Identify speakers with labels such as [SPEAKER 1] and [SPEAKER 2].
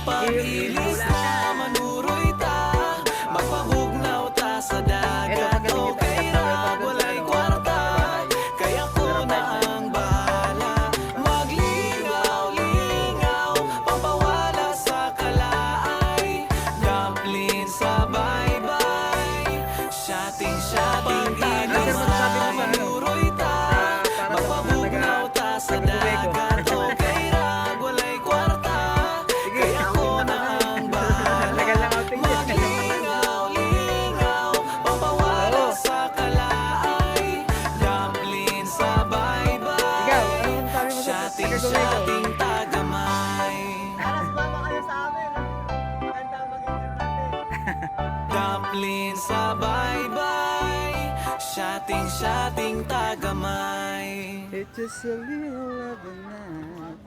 [SPEAKER 1] Pag-ilis na manuroy ta, magpabugnaw ta sa dagat. Okay ra, walay kwarta, kaya ko na ang bahala. Maglingaw-lingaw, pampawala sa kalaay. Dumpling sa bye-bye, shotting ilis na manuroy ta, magpabugnaw ta sa dagat. Okay ra, walay kwarta, kaya ko na ang bahala. Maglingaw-lingaw, pampawala sa kalaay. Dumpling sa bye-bye, shotting tagamay.
[SPEAKER 2] Mama kayo sa amin. Maganda magiging natin.
[SPEAKER 1] Dumpling sa bye-bye, shotting tagamay.
[SPEAKER 3] It's just a little of a night.